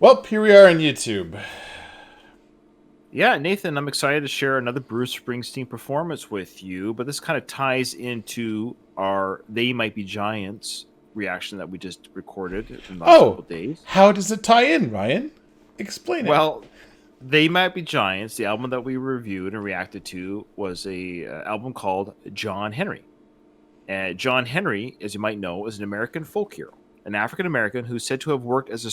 Well, here we are on YouTube. Yeah, Nathan, I'm excited to share another Bruce Springsteen performance with you, but this kind of ties into our They Might Be Giants reaction that we just recorded in the last couple days. How does it tie in, Ryan? Explain it. Well, They Might Be Giants, the album that we reviewed and reacted to, was a album called John Henry. And John Henry, as you might know, is an American folk hero, an African-American who's said to have worked as a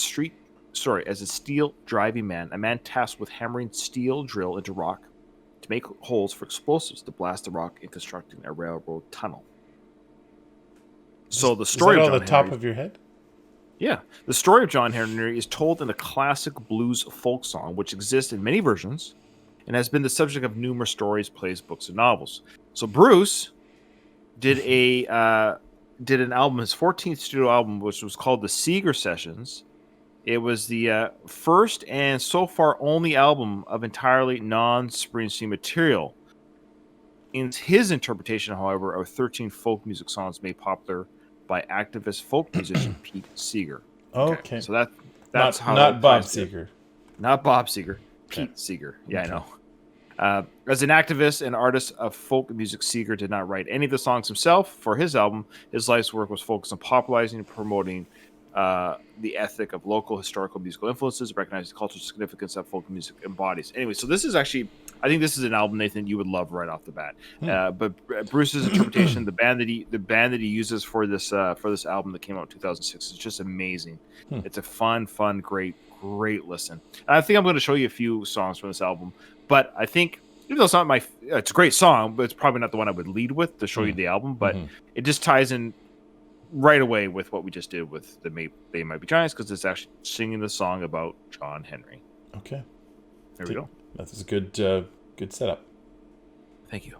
steel driving man, a man tasked with hammering steel drill into rock to make holes for explosives to blast the rock in constructing a railroad tunnel. So the story is that of on John the top Henry, of your head? Yeah, the story of John Henry is told in a classic blues folk song, which exists in many versions and has been the subject of numerous stories, plays, books, and novels. So Bruce did an album, his 14th studio album, which was called the Seeger Sessions. It was the first and so far only album of entirely non-Springsteen material. In his interpretation, however, of 13 folk music songs made popular by activist folk musician Pete Seeger. Okay. So that's not Bob Seger. Not Bob Seger. Pete Seeger. Yeah, okay. I know. As an activist and artist of folk music, Seeger did not write any of the songs himself. For his album, his life's work was focused on popularizing and promoting the ethic of local historical musical influences, recognizing the cultural significance that folk music embodies. Anyway, so this is actually, I think this is an album, Nathan, you would love right off the bat. But Bruce's interpretation, the band that he uses for this album that came out in 2006 is just amazing. It's a fun, great listen. And I think I'm going to show you a few songs from this album, but I think, even though it's not it's a great song, but it's probably not the one I would lead with to show you the album. But it just ties in right away with what we just did with They Might Be Giants, because it's actually singing the song about John Henry. Okay. There we go. That's a good setup. Thank you.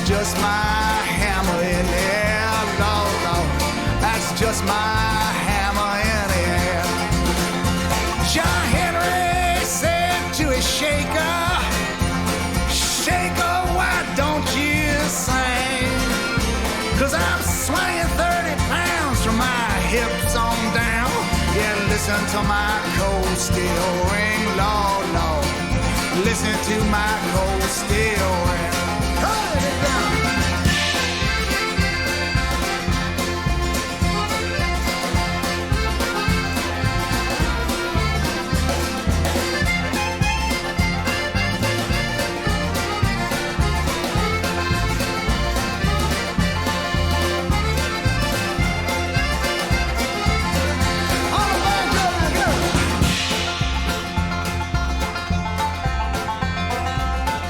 Just my hammer in the air, Lord, Lord. That's just my hammer in the air. listen to my cold steel ring, Lord, Lord. Listen to my cold steel ring. Cut it down.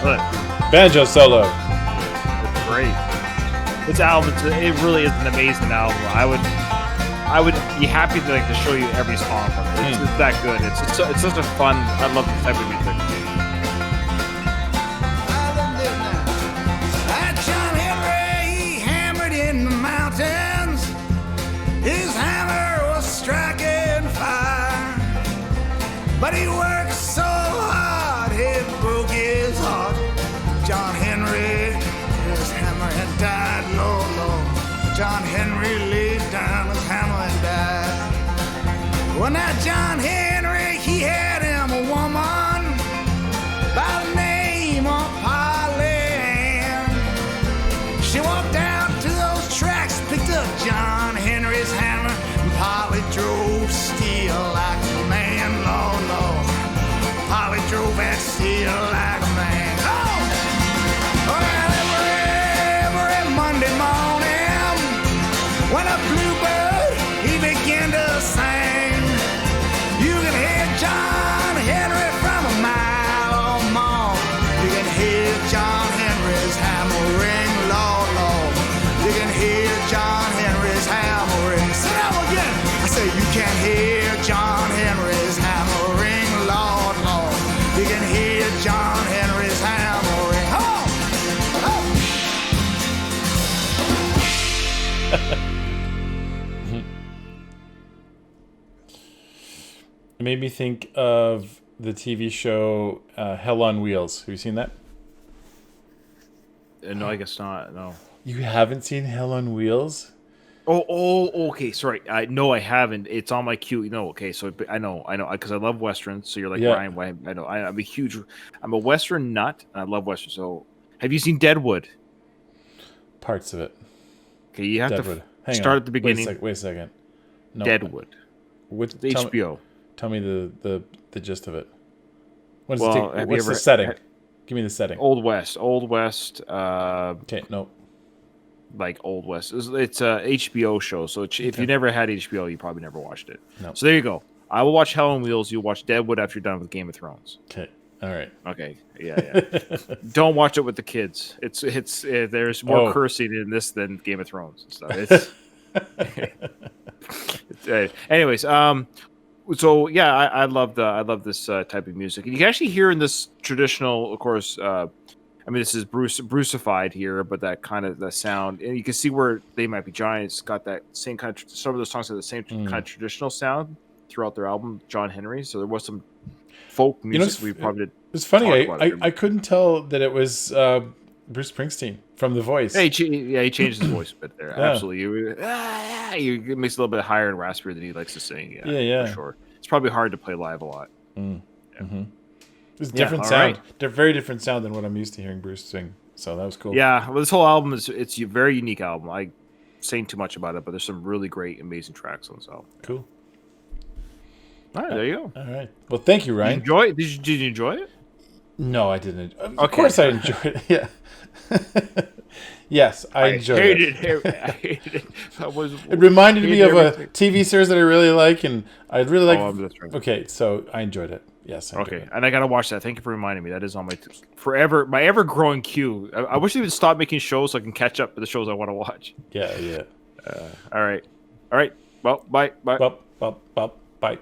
Look, Banjo solo. it's great. This album, it really is an amazing album. I would be happy to show you every song from it. It's that good. It's such a fun. I love this type of music. That John Henry, he hammered in the mountains. His hammer was striking fire, but he worked so hard it broke his heart. John Henry, his hammer had died, Lord, Lord. John Henry laid down his hammer and died. Well, now John Henry, he had him a woman by the name of Polly Ann. She walked out to those tracks, picked up John Henry's hammer, and Polly drove steel like a man, Lord, Lord. Polly drove that steel like a man. Oh! Well, every Monday morning, when a bluebird, he began to sing, you can hear John Henry from a mile or more. You can hear John Henry's hammer ring, Lord, Lord. You can hear John Henry's hammer ring. Say that again. I say you can hear John Henry's hammer ring, Lord, Lord. You can hear John Henry's hammer ring. Oh! Oh! It made me think of the TV show Hell on Wheels. Have you seen that? No, I guess not. No. You haven't seen Hell on Wheels? Oh, okay. Sorry. No, I haven't. It's on my queue. No, okay. So I know, because I love westerns. So you're like, Yeah. Ryan, why? I know. I'm a western nut, and I love westerns. So, have you seen Deadwood? Parts of it. Okay, you have Deadwood. to Hang start on. at the beginning. Wait a second. No, Deadwood. With It's HBO. Tell me the gist of it. What does Well, it take? have you What's the ever- setting? Give me the setting. Old West. Okay, no. Like Old West. It's a HBO show. So if you never had HBO, you probably never watched it. No. So there you go. I will watch Hell on Wheels. You watch Deadwood after you're done with Game of Thrones. Okay, all right. Okay. Yeah. Don't watch it with the kids. There's more cursing in this than Game of Thrones and stuff. Anyways, so yeah, I love this type of music. And you can actually hear in this traditional, of course. I mean, this is Brucified here, but that kind of the sound, and you can see where They Might Be Giants got that same kind of. Some of those songs have the same kind of traditional sound throughout their album, John Henry. So there was some folk music we probably did. It's funny. talk about it. I couldn't tell that it was Bruce Springsteen from The Voice. He changed his voice a bit there. Yeah. Absolutely. He makes it a little bit higher and raspier than he likes to sing. Yeah. For sure. It's probably hard to play live a lot. Mm-hmm. It's a different sound. They're very different sound than what I'm used to hearing Bruce sing. So that was cool. Yeah, well, this whole album it's a very unique album. I saying too much about it, but there's some really great, amazing tracks on this album. Cool. All right, there you go. All right. Well, thank you, Ryan. Did you enjoy it? No, I didn't. Of course I enjoyed it. Yeah. Yes, I enjoyed it. I hated it. It reminded me of a TV series that I really like, and I'd really like. That's right. Okay, so I enjoyed it. Yes. Okay, and I gotta watch that. Thank you for reminding me. That is on my my ever growing queue. I wish they would stop making shows so I can catch up with the shows I want to watch. Yeah. All right. Well, bye. Bye.